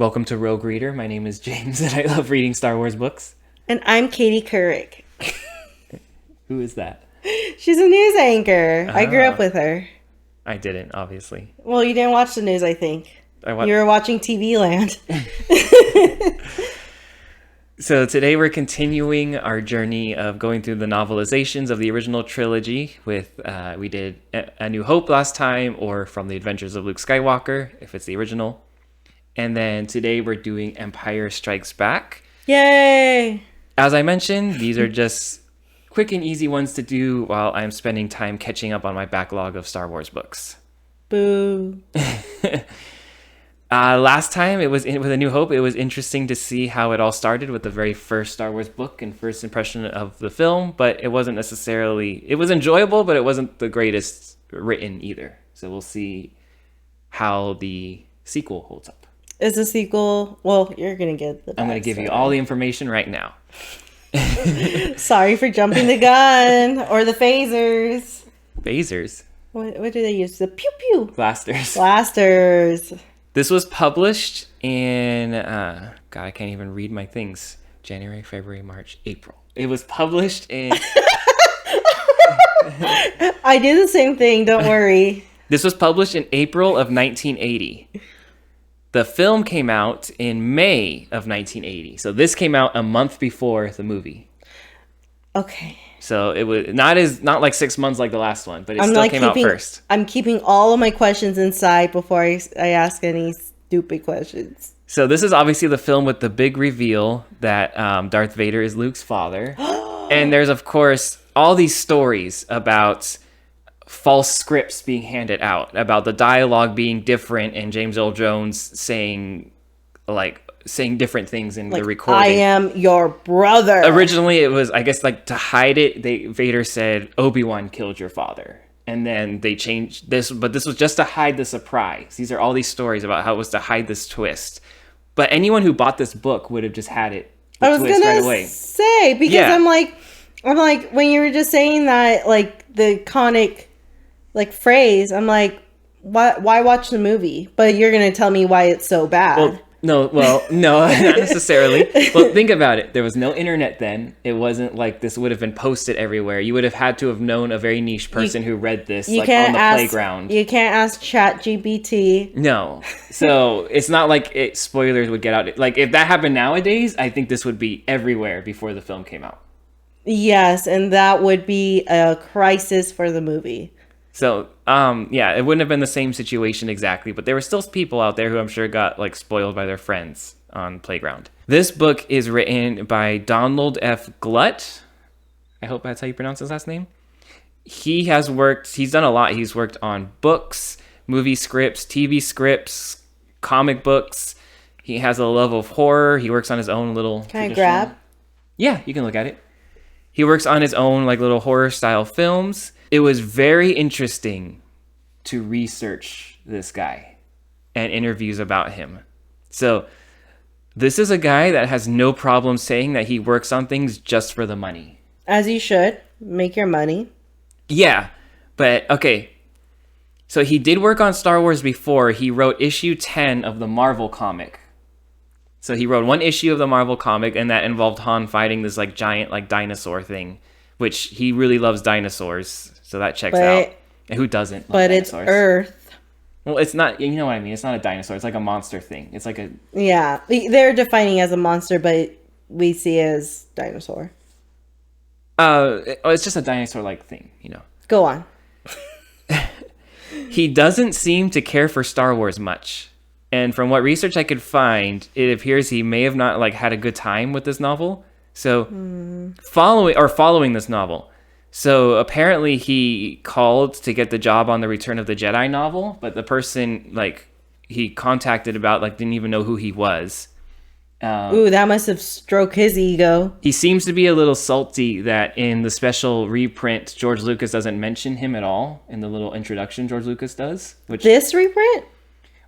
Welcome to Rogue Reader. My name is James, and I love reading Star Wars books. And I'm Katie Couric. Who is that? She's a news anchor. I grew up Ah, with her. I didn't, obviously. Well, you didn't watch the news, I think. I You wa- were watching TV Land. so today we're continuing our journey of going through the novelizations of the original trilogy. We did A New Hope last time, or From the Adventures of Luke Skywalker, if it's the original. And then today we're doing Empire Strikes Back. Yay! As I mentioned, these are just quick and easy ones to do while I'm spending time catching up on my backlog of Star Wars books. Boo. Last time with A New Hope, it was interesting to see how it all started with the very first Star Wars book and first impression of the film, but it wasn't necessarily, it was enjoyable, but it wasn't the greatest written either. So we'll see how the sequel holds up. Is the sequel... Well, you're going to get the I'm going to give you backstory. all the information right now. Sorry for jumping the gun. Or the phasers. Phasers. What do they use? The pew-pew. Blasters. Blasters. This was published in, God, I can't even read my things. January, February, March, April. It was published in... I did the same thing, don't worry. This was published in April of 1980. The film came out in May of 1980. So this came out a month before the movie. Okay. So it was not like 6 months like the last one, but it still came out first. I'm keeping all of my questions inside before I ask any stupid questions. So this is obviously the film with the big reveal that Darth Vader is Luke's father. And there's, of course, all these stories about false scripts being handed out, about the dialogue being different, and James Earl Jones saying different things in the recording. I am your brother. Originally, it was, I guess, like to hide it. Vader said Obi-Wan killed your father, and then they changed this, but this was just to hide the surprise. These are all these stories about how it was to hide this twist. But anyone who bought this book would have just had it. I was gonna say, because Yeah. I'm like when you were just saying that, like the iconic phrase, I'm like, why watch the movie? But you're gonna tell me why it's so bad. No, not necessarily. Well, think about it. There was no internet then. It wasn't like this would have been posted everywhere. You would have had to have known a very niche person who read this, like on the playground. You can't ask ChatGPT. No. So it's not like spoilers would get out. Like if that happened nowadays, I think this would be everywhere before the film came out. Yes, and that would be a crisis for the movie. So, yeah, it wouldn't have been the same situation exactly, but there were still people out there who I'm sure got like spoiled by their friends on Playground. This book is written by Donald F. Glut. I hope that's how you pronounce his last name. He's done a lot. He's worked on books, movie scripts, TV scripts, comic books. He has a love of horror. He works on his own little... Can I grab? Yeah, you can look at it. He works on his own like little horror style films. It was very interesting to research this guy and interviews about him. So this is a guy that has no problem saying that he works on things just for the money. As you should. Make your money. Yeah, but okay. So he did work on Star Wars before. He wrote issue 10 of the Marvel comic. So he wrote one issue of the Marvel comic, and that involved Han fighting this like giant like dinosaur thing, which he really loves dinosaurs. So that checks out. And who doesn't love But dinosaurs? it's Earth. Well, it's not, you know what I mean? It's not a dinosaur. It's like a monster thing. It's like a... Yeah, they're defining as a monster, but we see it as dinosaur. It's just a dinosaur-like thing, you know. Go on. He doesn't seem to care for Star Wars much. And from what research I could find, it appears he may have not like had a good time with this novel. So following this novel. So apparently he called to get the job on the Return of the Jedi novel, but the person like he contacted about like didn't even know who he was. Ooh, that must have stroked his ego. He seems to be a little salty that in the special reprint, George Lucas doesn't mention him at all in the little introduction George Lucas does. This reprint?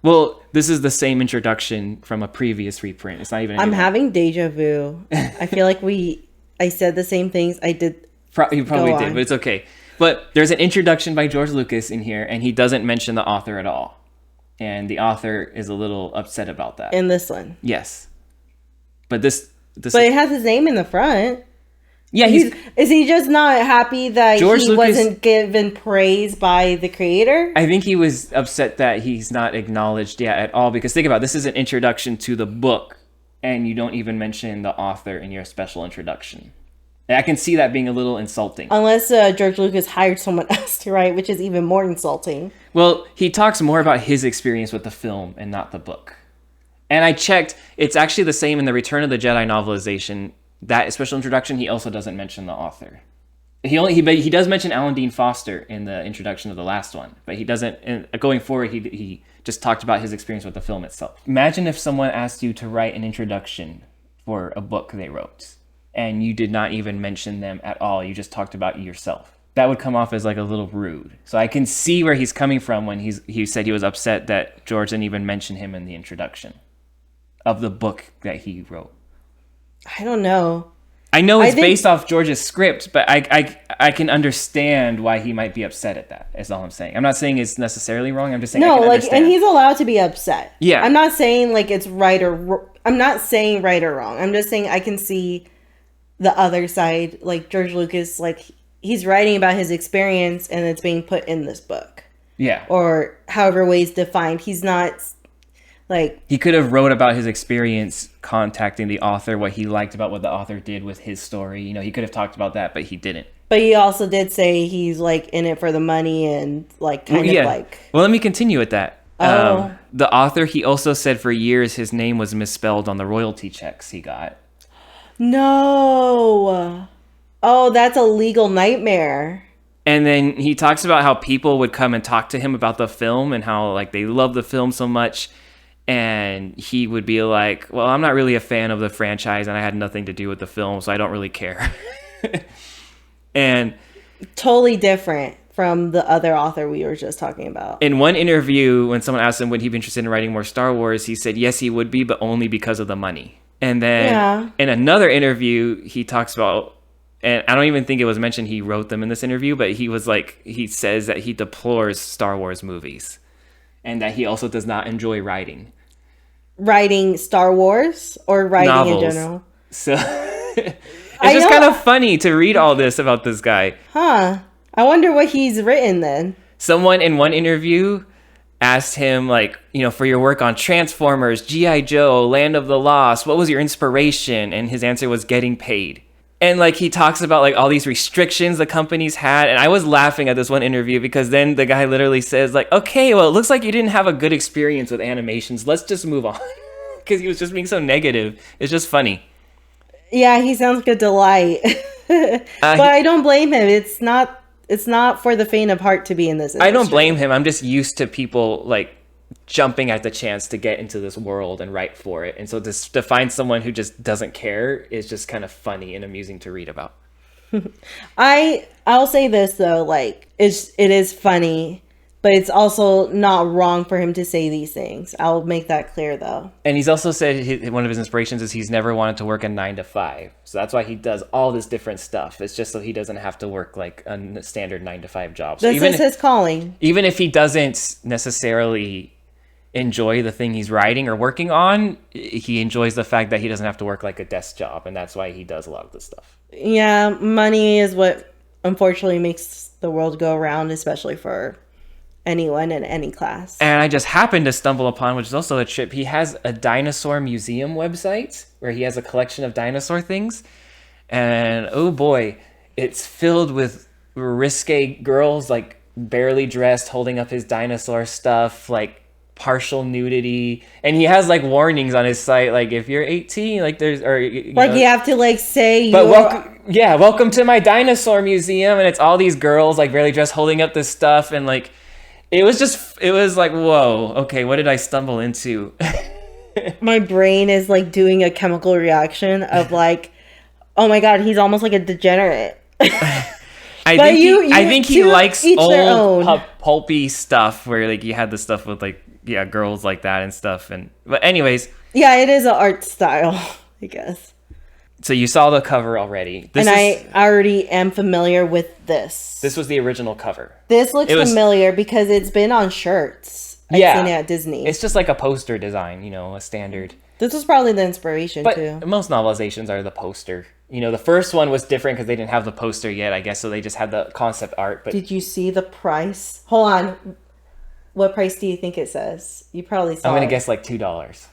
Well, this is the same introduction from a previous reprint. It's not even... I'm having deja vu. I feel like I said the same things I did. You probably did, but it's okay. But there's an introduction by George Lucas in here, and he doesn't mention the author at all. And the author is a little upset about that. In this one. Yes. But this But it has his name in the front. Yeah, is he just not happy that George he Lucas wasn't given praise by the creator? I think he was upset that he's not acknowledged at all, because think about it, this is an introduction to the book, and you don't even mention the author in your special introduction. And I can see that being a little insulting. Unless George Lucas hired someone else to write, which is even more insulting. Well, he talks more about his experience with the film and not the book. And I checked, it's actually the same in the Return of the Jedi novelization. That special introduction, he also doesn't mention the author. He does mention Alan Dean Foster in the introduction of the last one, but he doesn't. And going forward, he just talked about his experience with the film itself. Imagine if someone asked you to write an introduction for a book they wrote, and you did not even mention them at all. You just talked about yourself. That would come off as like a little rude. So I can see where he's coming from when he said he was upset that George didn't even mention him in the introduction of the book that he wrote. I don't know. I know it's based off George's script, but I can understand why he might be upset at that. Is all I'm saying. I'm not saying it's necessarily wrong. I'm just saying I can understand. And he's allowed to be upset. Yeah. I'm not saying like it's right or I'm not saying right or wrong. I'm just saying I can see the other side. Like George Lucas, like he's writing about his experience and it's being put in this book. Yeah. Or however ways defined. He's not. Like, he could have wrote about his experience contacting the author, what he liked about what the author did with his story. You know, he could have talked about that, but he didn't. But he also did say he's like in it for the money and like kind of like. Well, let me continue with that. Oh. The author, he also said for years his name was misspelled on the royalty checks he got. No. Oh, that's a legal nightmare. And then he talks about how people would come and talk to him about the film and how like they love the film so much. And he would be like, well, I'm not really a fan of the franchise and I had nothing to do with the film, so I don't really care. And totally different from the other author we were just talking about. In one interview, when someone asked him would he be interested in writing more Star Wars, he said yes, he would be, but only because of the money. And then in another interview, he talks about, and I don't even think it was mentioned he wrote them in this interview, but he was like, he says that he deplores Star Wars movies. And that he also does not enjoy writing. Writing Star Wars or writing novels. In general? So it's just kind of funny to read all this about this guy. Huh. I wonder what he's written then. Someone in one interview asked him, like, you know, for your work on Transformers, G.I. Joe, Land of the Lost, what was your inspiration? And his answer was getting paid. And like he talks about like all these restrictions the companies had, and I was laughing at this one interview because then the guy literally says like, okay, well, it looks like you didn't have a good experience with animations. Let's just move on. Because he was just being so negative. It's just funny. Yeah, he sounds like a delight. But I don't blame him. It's not for the faint of heart to be in this industry. I don't blame him. I'm just used to people like jumping at the chance to get into this world and write for it, and so to find someone who just doesn't care is just kind of funny and amusing to read about. I'll say this though, like it is funny, but it's also not wrong for him to say these things. I'll make that clear though. And he's also said one of his inspirations is he's never wanted to work a 9 to 5, so that's why he does all this different stuff. It's just so he doesn't have to work like a standard 9 to 5 job. So this is his calling. Even if he doesn't necessarily enjoy the thing he's writing or working on, he enjoys the fact that he doesn't have to work like a desk job, and that's why he does a lot of this stuff. Yeah, money is what unfortunately makes the world go around, especially for anyone in any class. And I just happened to stumble upon, which is also a trip, he has a dinosaur museum website where he has a collection of dinosaur things, and oh boy, it's filled with risque girls like barely dressed holding up his dinosaur stuff, like partial nudity, and he has like warnings on his site, like if you're 18, like there's, or you have to like say, but welcome to my dinosaur museum, and it's all these girls like barely dressed holding up this stuff, and like it was like, whoa, okay, what did I stumble into? My brain is like doing a chemical reaction of like, oh my god, he's almost like a degenerate. I think he likes old pulpy stuff where like you had the stuff with like girls like that and stuff, and but anyways, it is an art style, I guess. So you saw the cover already, I already am familiar with this. This was the original cover. This looks familiar because it's been on shirts. I've seen it at Disney. It's just like a poster design, a standard. This was probably the inspiration, But too. most novelizations are the poster. The first one was different because they didn't have the poster yet, I guess, so they just had the concept art. But Did you see the price? Hold on. What price do you think it says? You probably saw I'm going it. to guess like $2.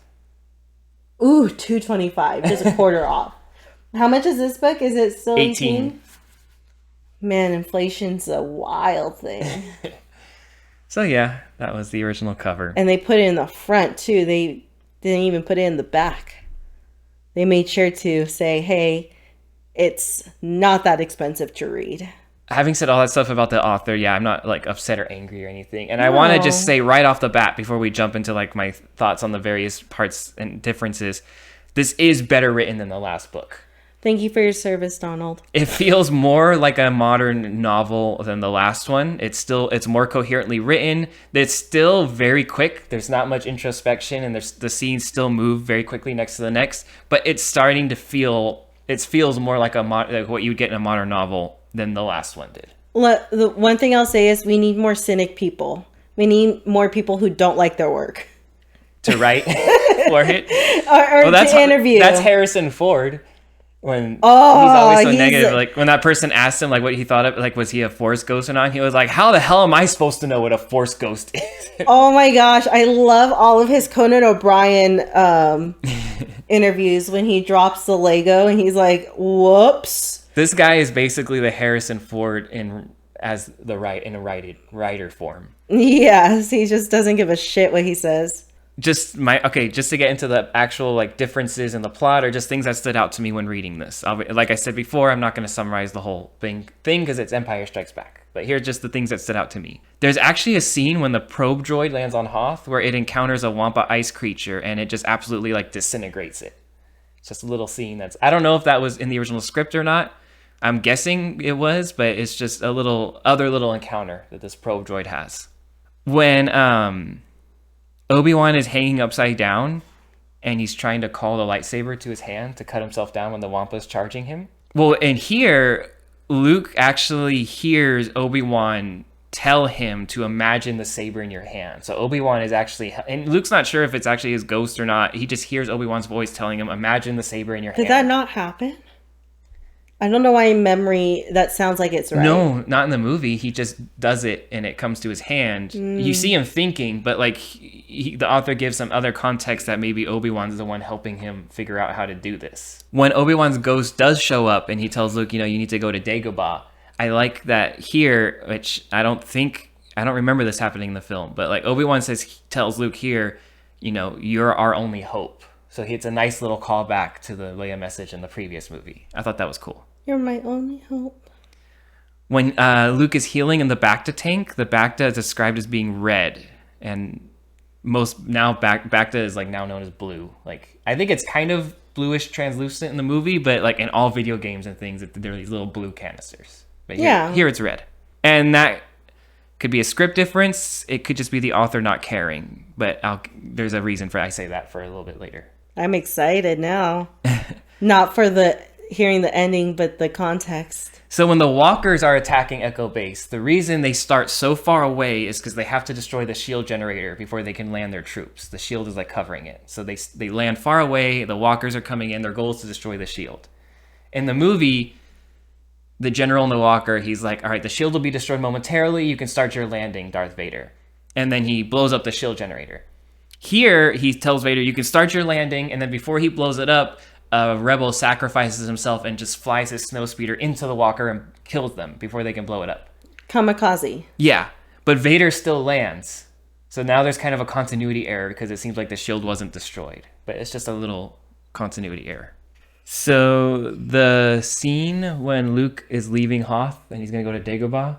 Ooh, $2.25, just a quarter off. How much is this book? Is it still 18? Man, inflation's a wild thing. So yeah, that was the original cover. And they put it in the front too. They didn't even put it in the back. They made sure to say, hey, it's not that expensive to read. Having said all that stuff about the author, yeah, I'm not like upset or angry or anything. And I want to just say right off the bat, before we jump into like my thoughts on the various parts and differences, this is better written than the last book. Thank you for your service, Donald. It feels more like a modern novel than the last one. It's more coherently written. It's still very quick. There's not much introspection, and the scenes still move very quickly next to the next. But it's starting to feel. It feels more like like what you would get in a modern novel than the last one did. The one thing I'll say is we need more cynic people. We need more people who don't like their work to write for it, or to interview. That's Harrison Ford. When he's always so negative, like when that person asked him like what he thought of, like was he a Force ghost or not, he was like, how the hell am I supposed to know what a Force ghost is? Oh my gosh, I love all of his Conan O'Brien interviews when he drops the Lego and he's like, whoops. This guy is basically the Harrison Ford in a writer form. Yes, he just doesn't give a shit what he says. Just to get into the actual like differences in the plot or just things that stood out to me when reading this. Like I said before, I'm not going to summarize the whole thing because it's Empire Strikes Back. But here are just the things that stood out to me. There's actually a scene when the probe droid lands on Hoth where it encounters a Wampa ice creature and it just absolutely like disintegrates it. It's just a little scene I don't know if that was in the original script or not. I'm guessing it was, but it's just a other little encounter that this probe droid has. When Obi-Wan is hanging upside down and he's trying to call the lightsaber to his hand to cut himself down when the Wampa's charging him. Well, and here, Luke actually hears Obi-Wan tell him to imagine the saber in your hand. So Obi-Wan is actually, and Luke's not sure if it's actually his ghost or not. He just hears Obi-Wan's voice telling him, imagine the saber in your hand. Did that not happen? I don't know why in memory that sounds like it's right. No, not in the movie. He just does it and it comes to his hand. You see him thinking, but like the author gives some other context that maybe Obi-Wan's the one helping him figure out how to do this. When Obi-Wan's ghost does show up and he tells Luke, you need to go to Dagobah. I like that here, which I don't remember this happening in the film, but like Obi-Wan tells Luke here, you're our only hope. So it's a nice little callback to the Leia message in the previous movie. I thought that was cool. You're my only hope. When Luke is healing in the Bacta tank, the Bacta is described as being red, and Bacta is like now known as blue. Like I think it's kind of bluish translucent in the movie, but like in all video games and things, there are these little blue canisters. But here it's red, and that could be a script difference. It could just be the author not caring. But there's a reason I say that for a little bit later. I'm excited now, not for hearing the ending, but the context. So when the walkers are attacking Echo Base, the reason they start so far away is because they have to destroy the shield generator before they can land their troops. The shield is like covering it. So they land far away. The walkers are coming in. Their goal is to destroy the shield. In the movie, the general in the walker, he's like, all right, the shield will be destroyed momentarily. You can start your landing, Darth Vader. And then he blows up the shield generator. Here, he tells Vader, you can start your landing. And then before he blows it up, a rebel sacrifices himself and just flies his snowspeeder into the walker and kills them before they can blow it up. Kamikaze. Yeah, but Vader still lands. So now there's kind of a continuity error because it seems like the shield wasn't destroyed. But it's just a little continuity error. So the scene when Luke is leaving Hoth and he's going to go to Dagobah,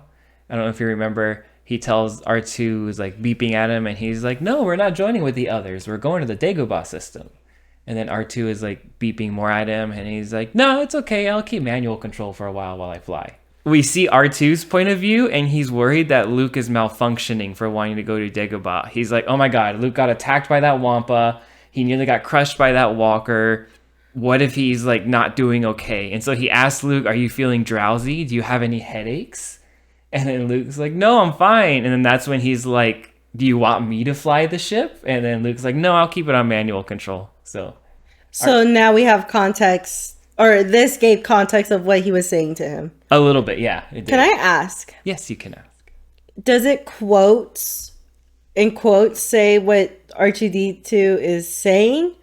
I don't know if you remember, he tells R2 is like beeping at him and he's like, no, we're not joining with the others. We're going to the Dagobah system. And then R2 is like beeping more at him and he's like, no, it's okay. I'll keep manual control for a while I fly. We see R2's point of view and he's worried that Luke is malfunctioning for wanting to go to Dagobah. He's like, oh my God, Luke got attacked by that Wampa. He nearly got crushed by that walker. What if he's like not doing okay? And so he asks Luke, are you feeling drowsy? Do you have any headaches? And then Luke's like, no, I'm fine. And then that's when he's like, do you want me to fly the ship? And then Luke's like, no, I'll keep it on manual control. So now we have context, or this gave context of what he was saying to him. a little bit, yeah. It did. Can I ask? Yes, you can ask. Does it in quotes say what R2D2 is saying,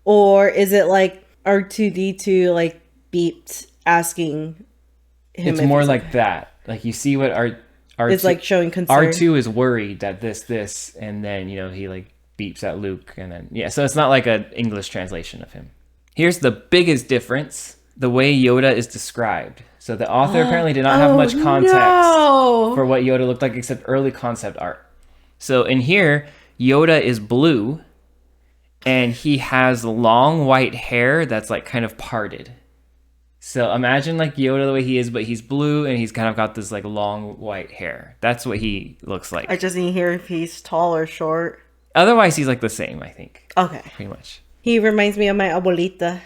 or is it like R2D2 like beeped asking him? It's more like that. Like you see what R2 is like showing concern. R2 is worried that this, and then he like beeps at Luke, and then so it's not like an English translation of him. Here's the biggest difference: the way Yoda is described. So the author apparently did not have much context for what Yoda looked like, except early concept art. So in here, Yoda is blue, and he has long white hair that's like kind of parted. So imagine like Yoda the way he is, but he's blue and he's kind of got this like long white hair. That's what he looks like. I just need to hear if he's tall or short. Otherwise, he's like the same, I think. Okay. Pretty much. He reminds me of my abuelita.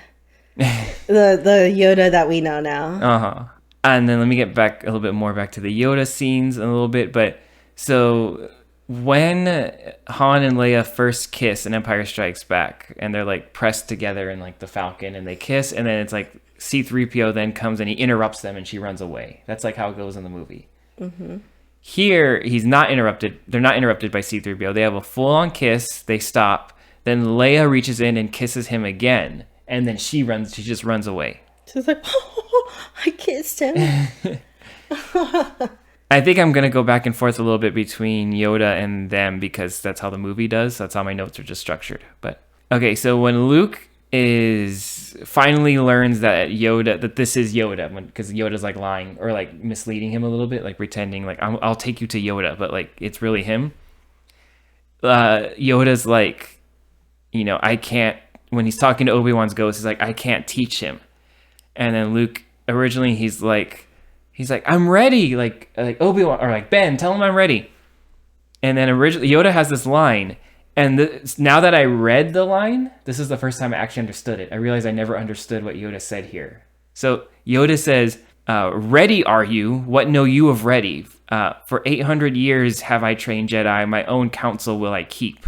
the Yoda that we know now. Uh-huh. And then let me get back a little bit more back to the Yoda scenes in a little bit. But so when Han and Leia first kiss in Empire Strikes Back, and they're like pressed together in like the Falcon, and they kiss, and then it's like C-3PO then comes and he interrupts them and she runs away. That's like how it goes in the movie. Mm-hmm. Here, he's not interrupted. They're not interrupted by C-3PO. They have a full-on kiss. They stop. Then Leia reaches in and kisses him again. And then she just runs away. She's like, oh, I kissed him. I think I'm going to go back and forth a little bit between Yoda and them because that's how the movie does. That's how my notes are just structured. But okay, so when Luke finally learns that this is Yoda, because Yoda's like lying or like misleading him a little bit, like pretending like I'll take you to Yoda, but like it's really him. Yoda's like, I can't. When he's talking to Obi-Wan's ghost, he's like, I can't teach him. And then Luke, originally he's like, I'm ready, like Obi-Wan, or like Ben, tell him I'm ready. And then originally Yoda has this line. And now that I read the line, this is the first time I actually understood it. I realized I never understood what Yoda said here. So Yoda says, ready are you? What know you of ready? For 800 years have I trained Jedi. My own counsel will I keep.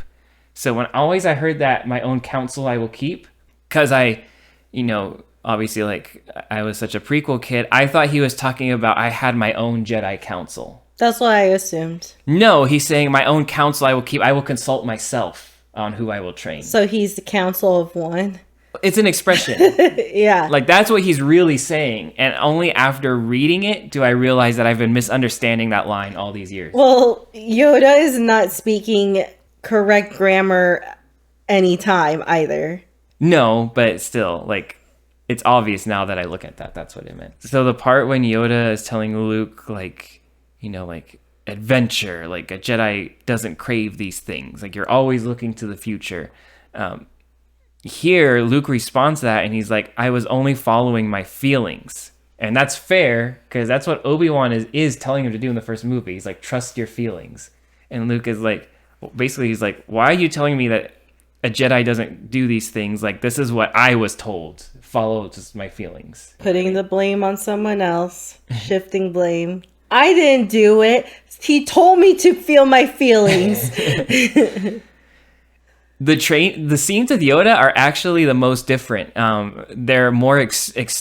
So when always I heard that, my own counsel I will keep, because obviously like I was such a prequel kid, I thought he was talking about I had my own Jedi council. That's what I assumed. No, he's saying my own counsel I will keep. I will consult myself on who I will train. So he's the council of one. It's an expression. Yeah. Like that's what he's really saying. And only after reading it do I realize that I've been misunderstanding that line all these years. Well, Yoda is not speaking correct grammar anytime either. No, but still, like, it's obvious now that I look at that. That's what it meant. So the part when Yoda is telling Luke, like, like adventure, like a Jedi doesn't crave these things. Like you're always looking to the future. Here, Luke responds to that and he's like, I was only following my feelings. And that's fair because that's what Obi-Wan is telling him to do in the first movie. He's like, trust your feelings. And Luke is like, basically he's like, why are you telling me that a Jedi doesn't do these things? Like, this is what I was told. Follow just my feelings. Putting the blame on someone else. Shifting blame. I didn't do it. He told me to feel my feelings. The scenes with Yoda are actually the most different. They're more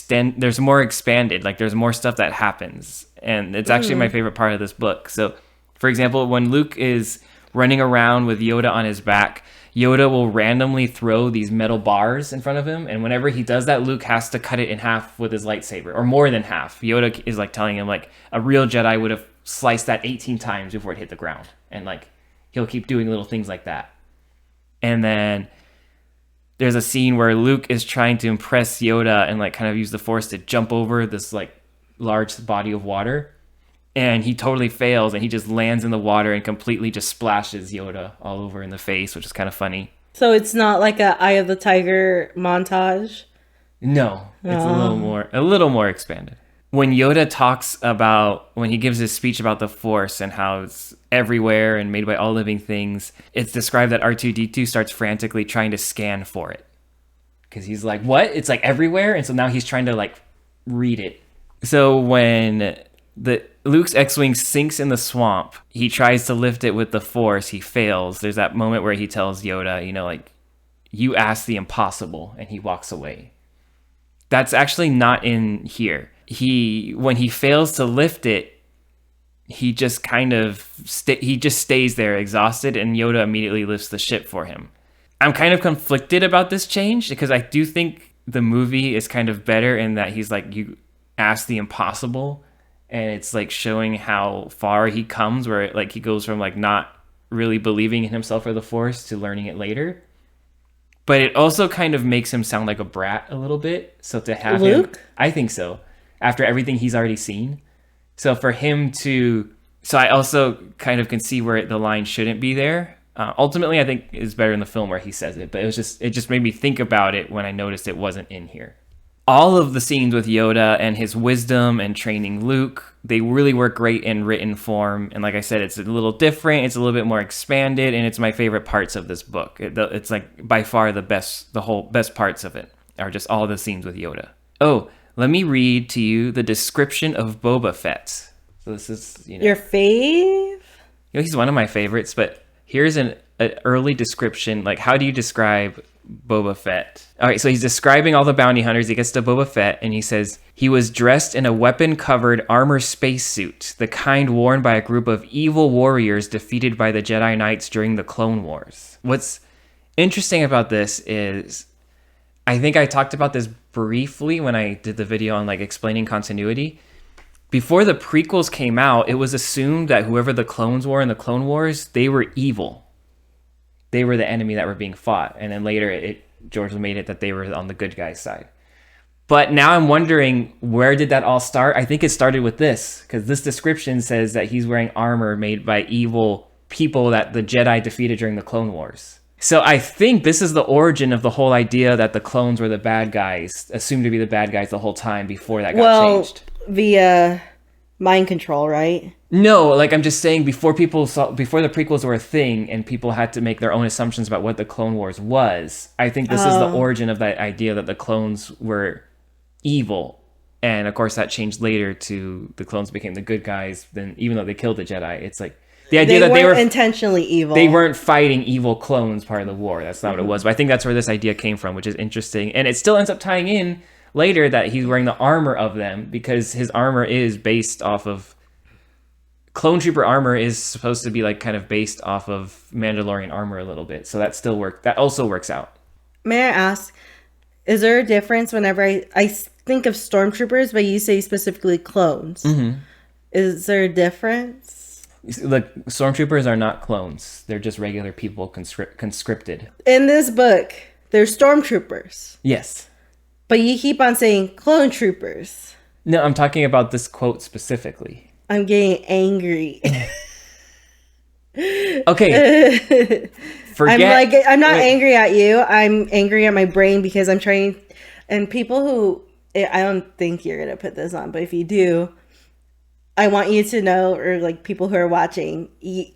there's more expanded. Like there's more stuff that happens, and it's actually my favorite part of this book. So, for example, when Luke is running around with Yoda on his back, Yoda will randomly throw these metal bars in front of him, and whenever he does that, Luke has to cut it in half with his lightsaber, or more than half. Yoda is like telling him like a real Jedi would have sliced that 18 times before it hit the ground, and like he'll keep doing little things like that. And then there's a scene where Luke is trying to impress Yoda and like kind of use the Force to jump over this like large body of water. And he totally fails and he just lands in the water and completely just splashes Yoda all over in the face, which is kind of funny. So it's not like a Eye of the Tiger montage? No, it's a little more expanded. When Yoda talks about, when he gives his speech about the Force and how it's everywhere and made by all living things, it's described that R2-D2 starts frantically trying to scan for it. Because he's like, what? It's like everywhere? And so now he's trying to like read it. So when Luke's X-Wing sinks in the swamp. He tries to lift it with the Force. He fails. There's that moment where he tells Yoda, like, you asked the impossible, and he walks away. That's actually not in here. When he fails to lift it, he just kind of he just stays there exhausted, and Yoda immediately lifts the ship for him. I'm kind of conflicted about this change because I do think the movie is kind of better in that he's like, you ask the impossible, and it's like showing how far he comes, where like he goes from like not really believing in himself or the Force to learning it later. But it also kind of makes him sound like a brat a little bit. So to have Luke? him, I think so, after everything he's already seen. So for him to, so I also kind of can see where the line shouldn't be there. Ultimately, I think it's better in the film where he says it, but it just made me think about it when I noticed it wasn't in here. All of the scenes with Yoda and his wisdom and training Luke, they really work great in written form. And like I said, it's a little different. It's a little bit more expanded, and it's my favorite parts of this book. It's like by far the best parts of it are just all the scenes with Yoda. Oh, let me read to you the description of Boba Fett. So this is, your fave? He's one of my favorites, but here's an early description. Like, how do you describe Boba Fett? All right, so he's describing all the bounty hunters. He gets to Boba Fett, and he says, he was dressed in a weapon-covered armor spacesuit, the kind worn by a group of evil warriors defeated by the Jedi Knights during the Clone Wars. What's interesting about this is, I think I talked about this briefly when I did the video on like explaining continuity. Before the prequels came out, it was assumed that whoever the clones were in the Clone Wars, they were evil. They were the enemy that were being fought. And then later, George made it that they were on the good guys' side. But now I'm wondering, where did that all start? I think it started with this, because this description says that he's wearing armor made by evil people that the Jedi defeated during the Clone Wars. So I think this is the origin of the whole idea that the clones were the bad guys, assumed to be the bad guys the whole time before that got changed. Via mind control, right? No, like I'm just saying, before the prequels were a thing and people had to make their own assumptions about what the Clone Wars was, I think this is the origin of that idea that the clones were evil. And of course that changed later to the clones became the good guys. Then even though they killed the Jedi, it's like the idea that they were intentionally evil. They weren't fighting evil clones part of the war. That's not what it was. But I think that's where this idea came from, which is interesting. And it still ends up tying in later that he's wearing the armor of them, because his armor is based off of clone trooper armor is supposed to be like kind of based off of Mandalorian armor a little bit. So that also works out. May I ask, is there a difference whenever I think of stormtroopers, but you say specifically clones? Mm-hmm. Is there a difference? Look, stormtroopers are not clones. They're just regular people conscripted. In this book, they're stormtroopers. Yes. But you keep on saying clone troopers. No, I'm talking about this quote specifically. I'm getting angry. Okay. I'm not angry at you. I'm angry at my brain because I'm trying. And people who, I don't think you're going to put this on, but if you do, I want you to know, or like people who are watching,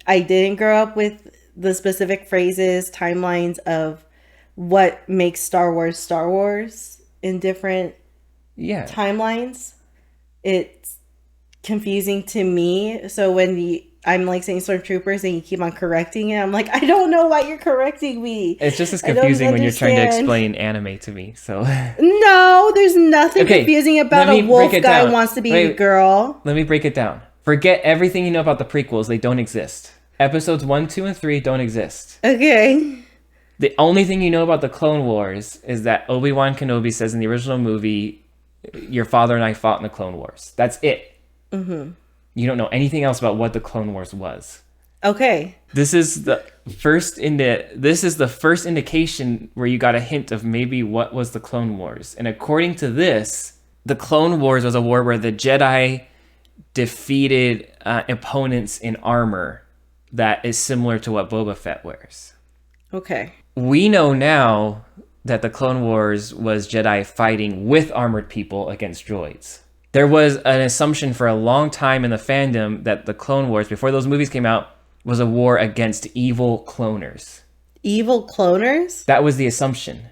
I didn't grow up with the specific phrases, timelines of what makes Star Wars in different timelines. It's confusing to me. So when I'm like saying stormtroopers and you keep on correcting it, I'm like, I don't know why you're correcting me. It's just as confusing when you're trying to explain anime to me. So no, there's nothing confusing about a wolf guy who wants to be a girl. Let me break it down. Forget everything you know about the prequels. They don't exist. Episodes 1, 2, and 3 don't exist. Okay. The only thing you know about the Clone Wars is that Obi-Wan Kenobi says in the original movie, your father and I fought in the Clone Wars. That's it. Mm-hmm. You don't know anything else about what the Clone Wars was. Okay. This is the first indication where you got a hint of maybe what was the Clone Wars. And according to this, the Clone Wars was a war where the Jedi defeated opponents in armor that is similar to what Boba Fett wears. Okay. We know now that the Clone Wars was Jedi fighting with armored people against droids. There was an assumption for a long time in the fandom that the Clone Wars, before those movies came out, was a war against evil cloners. Evil cloners? That was the assumption.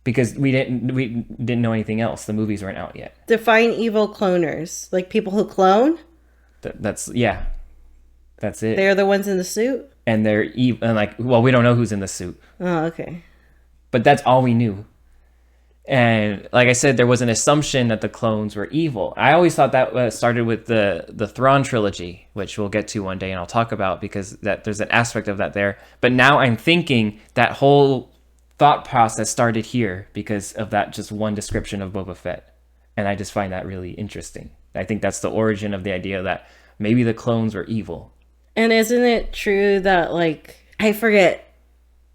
because we didn't know anything else. The movies weren't out yet. Define evil cloners. Like people who clone? That's it. They're the ones in the suit? And they're evil. And like, well, we don't know who's in the suit. Oh, okay. But that's all we knew. And like I said, there was an assumption that the clones were evil. I always thought that started with the Thrawn trilogy, which we'll get to one day and I'll talk about, because there's an aspect of that there. But now I'm thinking that whole thought process started here because of that just one description of Boba Fett. And I just find that really interesting. I think that's the origin of the idea that maybe the clones were evil. And isn't it true that, like, I forget,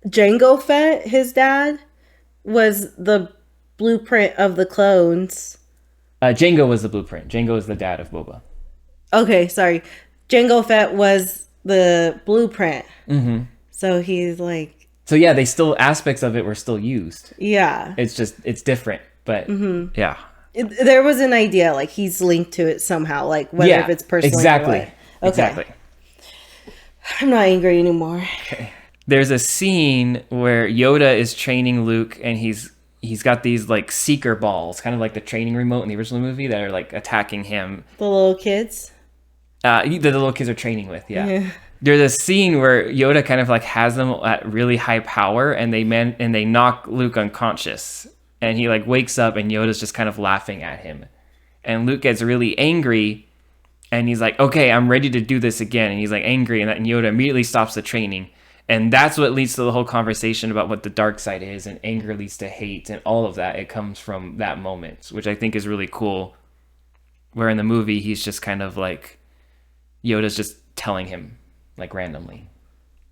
Jango Fett, his dad, was the blueprint of the clones? Jango was the blueprint. Jango is the dad of Boba. Okay, sorry. Jango Fett was the blueprint. Mm-hmm. So he's like... So yeah, aspects of it were still used. Yeah. It's different, but yeah. There was an idea, like, he's linked to it somehow, like, whether if it's personal exactly. or what. Okay. Exactly. I'm not angry anymore. Okay. There's a scene where Yoda is training Luke, and he's got these like seeker balls, kind of like the training remote in the original movie, that are like attacking him. The little kids? The little kids are training with, yeah. There's a scene where Yoda kind of like has them at really high power, and they knock Luke unconscious, and he like wakes up, and Yoda's just kind of laughing at him, and Luke gets really angry, and he's like, "Okay, I'm ready to do this again," and he's like angry, and Yoda immediately stops the training. And that's what leads to the whole conversation about what the dark side is, and anger leads to hate, and all of that. It comes from that moment, which I think is really cool. Where in the movie, he's just kind of like, Yoda's just telling him, like, randomly.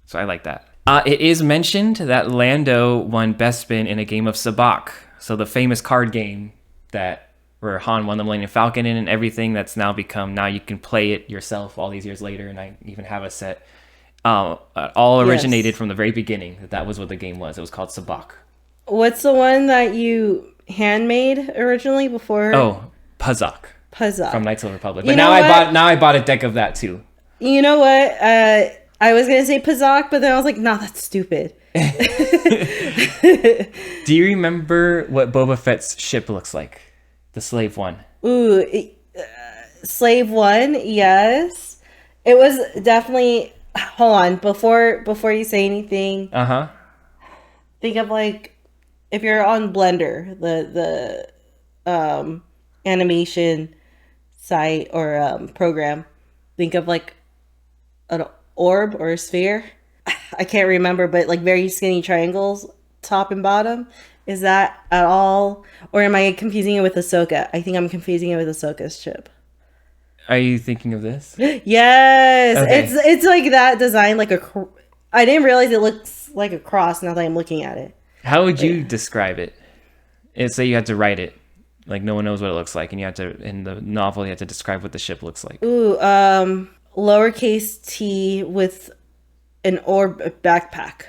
So I like that. It is mentioned that Lando won Bespin in a game of Sabacc. So the famous card game where Han won the Millennium Falcon in and everything, that's now you can play it yourself all these years later, and I even have a set. All originated from the very beginning. That was what the game was. It was called Sabacc. What's the one that you handmade originally before? Oh, Puzzock. Puzzock From Knights of the Republic. But I bought a deck of that too. You know what? I was gonna say Puzzock, but then I was like, no, that's stupid. Do you remember what Boba Fett's ship looks like? The Slave One. Ooh, Slave One. Yes, it was definitely. Hold on, before you say anything. Think of, like, if you're on Blender, the animation site or program. Think of like an orb or a sphere. I can't remember, but like very skinny triangles, top and bottom. Is that at all, or am I confusing it with Ahsoka? I think I'm confusing it with Ahsoka's ship. Are you thinking of this? Yes. Okay. It's like that design, like I didn't realize it looks like a cross now that I'm looking at it. How would you describe it? Say you had to write it. Like no one knows what it looks like, and you have to, in the novel, you have to describe what the ship looks like. Ooh, lowercase t with an orb backpack.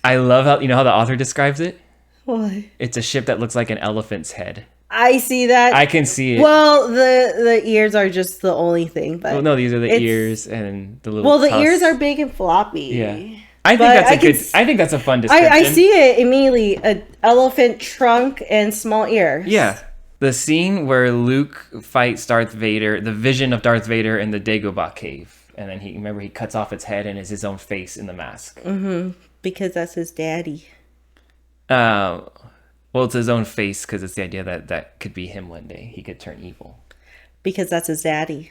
I love how the author describes it? What? It's a ship that looks like an elephant's head. I see that. I can see it. Well, the ears are just the only thing, but no, these are the ears and the little. Well, the ears are big and floppy. Yeah, I think that's a fun description. I see it immediately. An elephant trunk and small ears. Yeah, the scene where Luke fights Darth Vader, the vision of Darth Vader in the Dagobah cave, and then he cuts off its head and is his own face in the mask. Mm-hmm. Because that's his daddy. Well, it's his own face because it's the idea that could be him one day. He could turn evil. Because that's his daddy.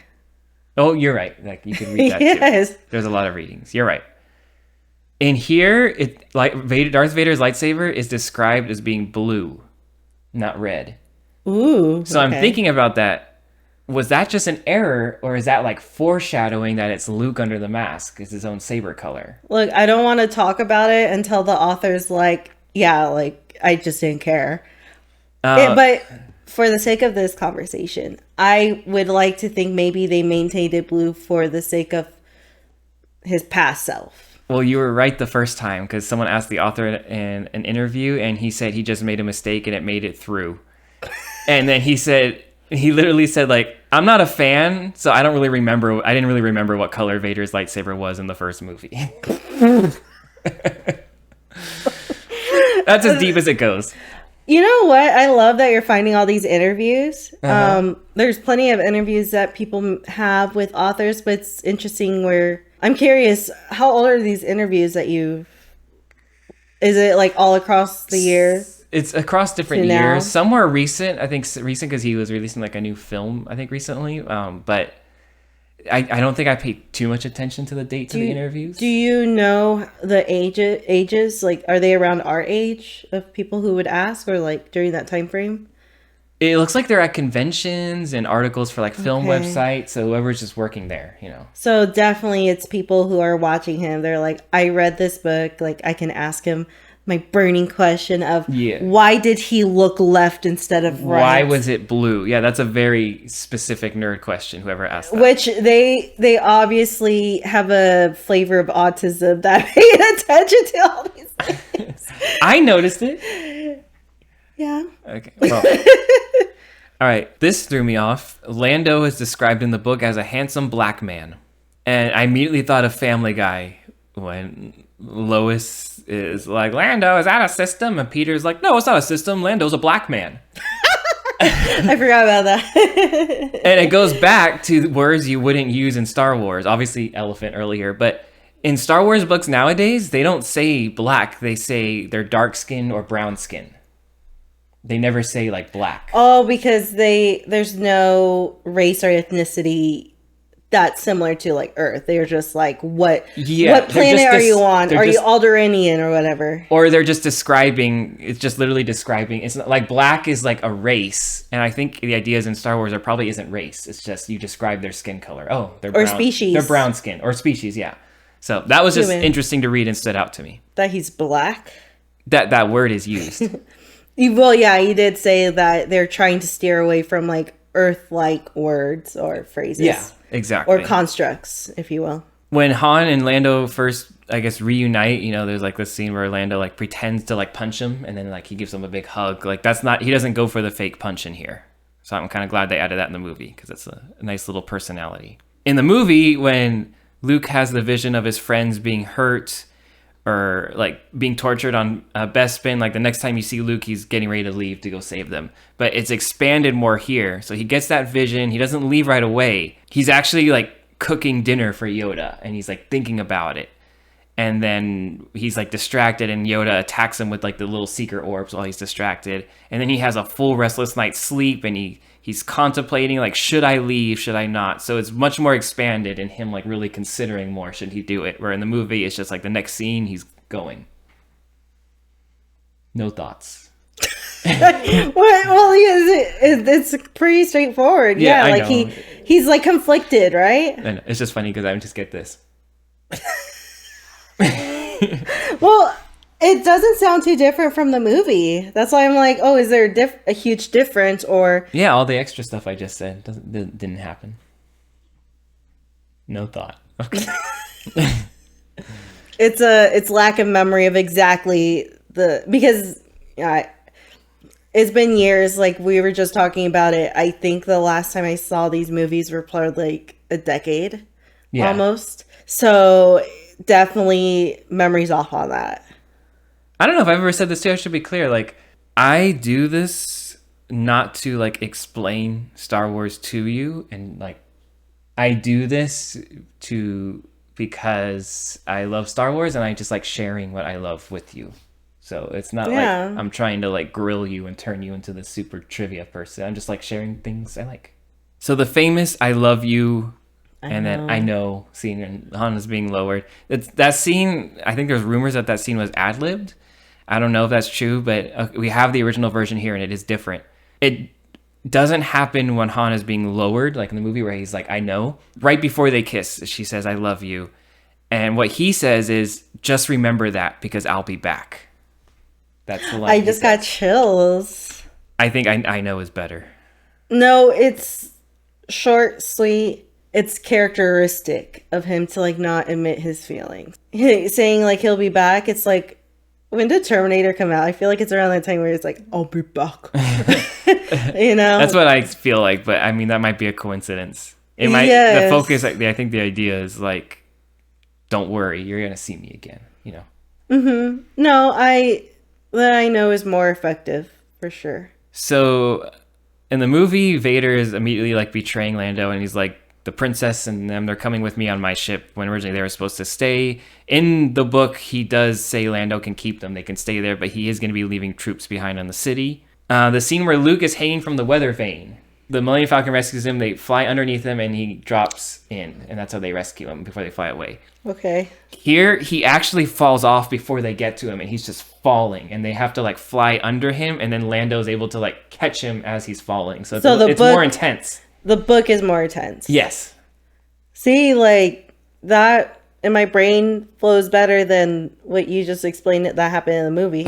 Oh, you're right. Like you could read that yes. too. There's a lot of readings. You're right. In here, Darth Vader's lightsaber is described as being blue, not red. Ooh. So I'm thinking about that. Was that just an error, or is that like foreshadowing that it's Luke under the mask is his own saber color? Look, I don't want to talk about it until the author's like, yeah, like I just didn't care. But for the sake of this conversation, I would like to think maybe they maintained it blue for the sake of his past self. Well, you were right the first time because someone asked the author in an interview, and he said he just made a mistake and it made it through. And then he literally said, like, I'm not a fan, so I didn't really remember what color Vader's lightsaber was in the first movie. That's as deep as it goes. You know what? I love that you're finding all these interviews. Uh-huh. There's plenty of interviews that people have with authors, but it's interesting where I'm curious, how old are these interviews that you've, is it like all across the year? It's across different To now? years. Some are recent. I think recent because he was releasing like a new film, I think recently. But I don't think I paid too much attention to the date to the interviews. Do you know the ages? Like, are they around our age of people who would ask, or like during that time frame? It looks like they're at conventions and articles for like film Okay. websites. So whoever's just working there, you know. So definitely it's people who are watching him. They're like, I read this book. Like, I can ask him my burning question of Yeah. why did he look left instead of right? Why was it blue? Yeah, that's a very specific nerd question. Whoever asked that. Which they obviously have a flavor of autism that paid attention to all these things. I noticed it. Yeah. Okay. Well. All right. This threw me off. Lando is described in the book as a handsome black man, and I immediately thought of Family Guy when Lois is like, "Lando, is that a system?" And Peter's like, "No, it's not a system. Lando's a black man." I forgot about that. And it goes back to words you wouldn't use in Star Wars. Obviously, elephant earlier, but in Star Wars books nowadays, they don't say black. They say they're dark skin or brown skin. They never say like black. Oh, because there's no race or ethnicity that's similar to like Earth. They're just like, what Yeah, planet are you on? they're Are you just- Alderaanian or whatever? Or they're just describing, it's just literally describing, it's not like black is like a race. And I think the ideas in Star Wars are probably isn't race. It's just you describe their skin color. Oh, they're Or brown. species. They're brown skin or species, yeah. So that was just Human. interesting to read and stood out to me. That he's black? That word is used. Well, yeah, you did say that they're trying to steer away from like Earth-like words or phrases. Yeah, exactly. Or constructs, if you will. When Han and Lando first, I guess, reunite, you know, there's like this scene where Lando like pretends to like punch him and then like he gives him a big hug. Like that's not, he doesn't go for the fake punch in here. So I'm kind of glad they added that in the movie because it's a nice little personality. In the movie, when Luke has the vision of his friends being hurt or like being tortured on Bespin, like the next time you see Luke, he's getting ready to leave to go save them. But it's expanded more here. So he gets that vision. He doesn't leave right away. He's actually like cooking dinner for Yoda and he's like thinking about it. And then he's like distracted and Yoda attacks him with like the little secret orbs while he's distracted. And then he has a full restless night's sleep and he's contemplating like, should I leave? Should I not? So it's much more expanded in him like really considering more, should he do it? Where in the movie, it's just like the next scene, he's going. No thoughts. Well, it's pretty straightforward. Yeah, I like know. he's like conflicted, right? And it's just funny because I just get this. Well, it doesn't sound too different from the movie. That's why I'm like, oh, is there a huge difference? Or Yeah, all the extra stuff I just said didn't happen. No thought. Okay. it's lack of memory of exactly because it's been years. Like we were just talking about it. I think the last time I saw these movies were probably like a decade, Yeah. almost. So definitely memories off on that. I don't know if I've ever said this too. I should be clear. Like, I do this not to like explain Star Wars to you, and like, I do this because I love Star Wars and I just like sharing what I love with you. So it's not like I'm trying to like grill you and turn you into this super trivia person. I'm just like sharing things I like. So the famous "I love you" and then "I know" scene and Han is being lowered. It's that scene. I think there's rumors that scene was ad-libbed. I don't know if that's true, but we have the original version here and it is different. It doesn't happen when Han is being lowered, like in the movie where he's like, "I know." Right before they kiss, she says, "I love you." And what he says is, "Just remember that because I'll be back." That's the line. I just got chills. I think I know is better. No, it's short, sweet. It's characteristic of him to like not admit his feelings. Saying like he'll be back. It's like, when did Terminator come out? I feel like it's around that time where it's like, I'll be back. You know? That's what I feel like, but I mean, that might be a coincidence. It might, the focus, I think the idea is like, don't worry, you're going to see me again, you know? Mm-hmm. No, that I know is more effective for sure. So in the movie, Vader is immediately like betraying Lando, and he's like, the princess and them, they're coming with me on my ship, when originally they were supposed to stay. In the book, he does say Lando can keep them, they can stay there, but he is going to be leaving troops behind on the city. The scene where Luke is hanging from the weather vane, the Millennium Falcon rescues him, they fly underneath him, and he drops in, and that's how they rescue him before they fly away. Okay. Here, he actually falls off before they get to him, and he's just falling, and they have to like fly under him, and then Lando's able to like catch him as he's falling. So it's more intense. The book is more intense. Yes. See, like that in my brain flows better than what you just explained that happened in the movie.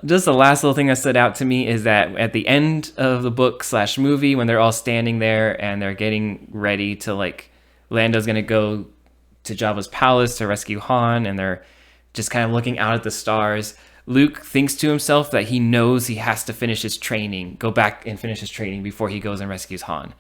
Just the last little thing that stood out to me is that at the end of the book / movie, when they're all standing there and they're getting ready to like, Lando's gonna go to Jabba's palace to rescue Han, and they're just kind of looking out at the stars. Luke thinks to himself that he knows he has to finish his training, go back and finish his training before he goes and rescues Han.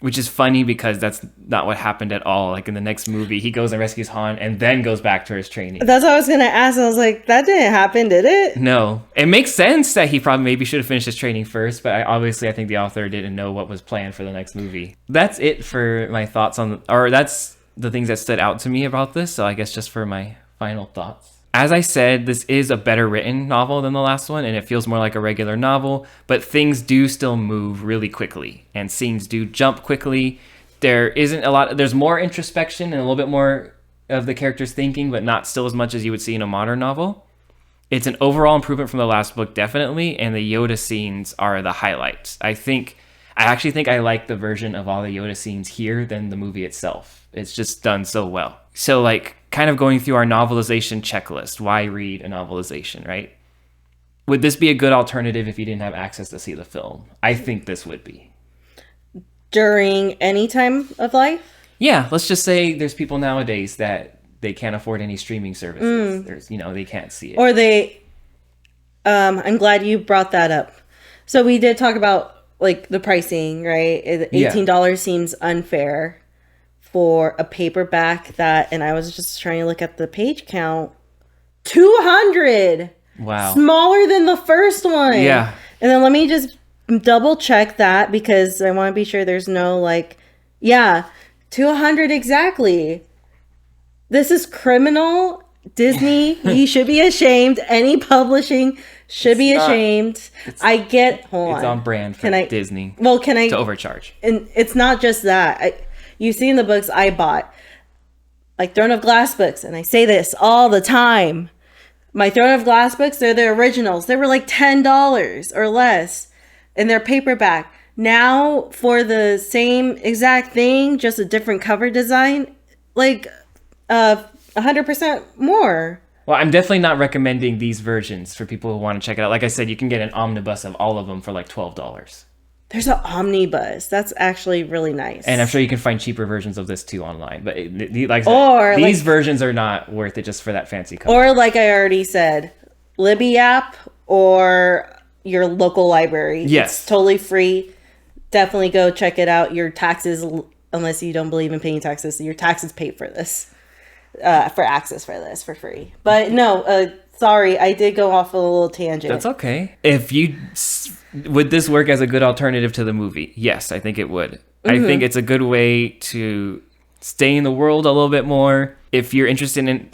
Which is funny because that's not what happened at all. Like in the next movie, he goes and rescues Han and then goes back to his training. That's what I was going to ask. I was like, that didn't happen, did it? No. It makes sense that he probably maybe should have finished his training first, but I think the author didn't know what was planned for the next movie. That's it for my thoughts that's the things that stood out to me about this. So I guess just for my final thoughts. As I said, this is a better written novel than the last one, and it feels more like a regular novel, but things do still move really quickly, and scenes do jump quickly. There's more introspection and a little bit more of the characters thinking, but not still as much as you would see in a modern novel. It's an overall improvement from the last book, definitely, and the Yoda scenes are the highlights. I actually think I like the version of all the Yoda scenes here than the movie itself. It's just done so well. So like kind of going through our novelization checklist, why read a novelization, right? Would this be a good alternative if you didn't have access to see the film? I think this would be. During any time of life? Yeah, let's just say there's people nowadays that they can't afford any streaming services. They can't see it. Or I'm glad you brought that up. So we did talk about like the pricing, right? $18 seems unfair for a paperback and I was just trying to look at the page count. 200! Wow. Smaller than the first one. Yeah. And then let me just double check that because I want to be sure there's no 200 exactly. This is criminal. Disney, you should be ashamed. Any publishing should be ashamed. Hold on. It's on brand for Disney. Well, to overcharge? And it's not just that. You see in the books I bought, like Throne of Glass books, and I say this all the time. My Throne of Glass books, they're the originals. They were like $10 or less, and they're paperback. Now, for the same exact thing, just a different cover design, like 100% more. Well, I'm definitely not recommending these versions for people who want to check it out. Like I said, you can get an omnibus of all of them for like $12. There's an omnibus. That's actually really nice. And I'm sure you can find cheaper versions of this too online. But these versions are not worth it just for that fancy cover. Or like I already said, Libby app or your local library. Yes. It's totally free. Definitely go check it out. Your taxes, unless you don't believe in paying taxes, your taxes pay for this. For access for this for free. But no, sorry, I did go off a little tangent. That's okay. Would this work as a good alternative to the movie? Yes, I think it would. Mm-hmm. I think it's a good way to stay in the world a little bit more. If you're interested in...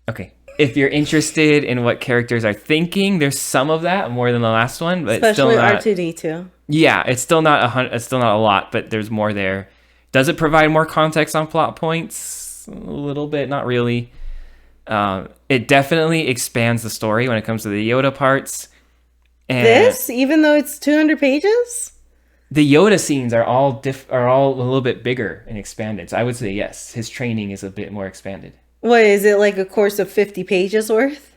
Okay. If you're interested in what characters are thinking, there's some of that, more than the last one, but especially it's still not... R2-D2. Yeah, it's still not a lot, but there's more there. Does it provide more context on plot points? A little bit, not really. It definitely expands the story when it comes to the Yoda parts. And even though it's 200 pages? The Yoda scenes are all a little bit bigger and expanded. So I would say yes, his training is a bit more expanded. What, is it like a course of 50 pages worth?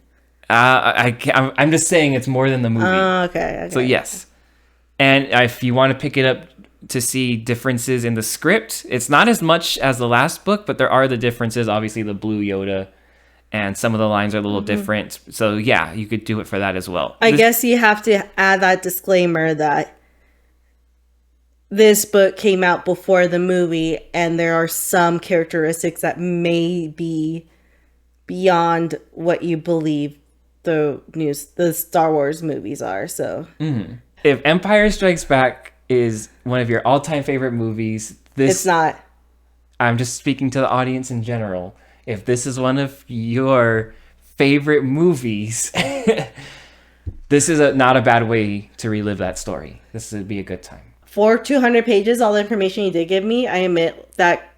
I'm just saying it's more than the movie. Okay. So yes. And if you want to pick it up to see differences in the script, it's not as much as the last book, but there are the differences. Obviously, the blue Yoda and some of the lines are a little different. So yeah, you could do it for that as well. I guess you have to add that disclaimer that this book came out before the movie, and there are some characteristics that may be beyond what you believe the Star Wars movies are. So If Empire Strikes Back is one of your all-time favorite movies, it's not. I'm just speaking to the audience in general. If this is one of your favorite movies, this is not a bad way to relive that story. This would be a good time. For 200 pages, all the information you did give me, I admit that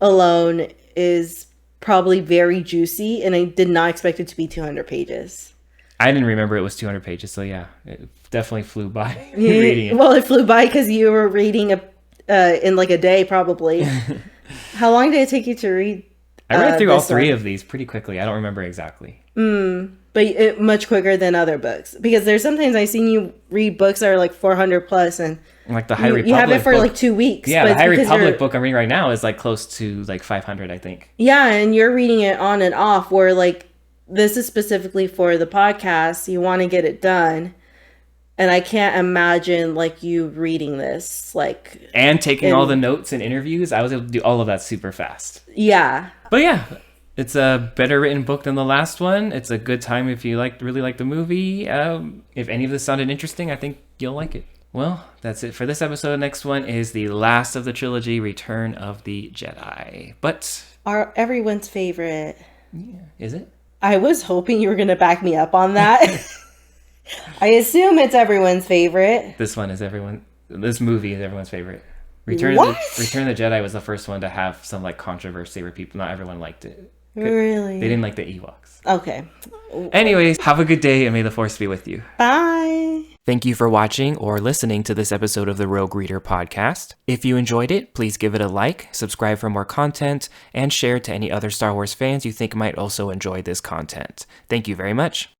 alone is probably very juicy, and I did not expect it to be 200 pages. I didn't remember it was 200 pages, so yeah, it definitely flew by reading it. Well, it flew by because you were reading in like a day, probably. How long did it take you to read? I read through all three of these pretty quickly. I don't remember exactly. But much quicker than other books. Because there's sometimes I've seen you read books that are like 400 plus, and like the High Republic you have it for book. like 2 weeks. Yeah, the High Republic book I'm reading right now is like close to like 500, I think. Yeah, and you're reading it on and off, where like this is specifically for the podcast. You want to get it done. And I can't imagine like you reading this and taking all the notes and interviews. I was able to do all of that super fast. Yeah. But yeah, it's a better written book than the last one. It's a good time if you really like the movie. If any of this sounded interesting, I think you'll like it. Well, that's it for this episode. Next one is the last of the trilogy, Return of the Jedi. But everyone's favorite. Yeah, is it? I was hoping you were going to back me up on that. I assume it's everyone's favorite. This movie is everyone's favorite. Return of the Jedi was the first one to have some like controversy where not everyone liked it. Really? They didn't like the Ewoks. Okay. Anyways, have a good day and may the Force be with you. Bye. Thank you for watching or listening to this episode of the Rogue Reader podcast. If you enjoyed it, please give it a like, subscribe for more content, and share to any other Star Wars fans you think might also enjoy this content. Thank you very much.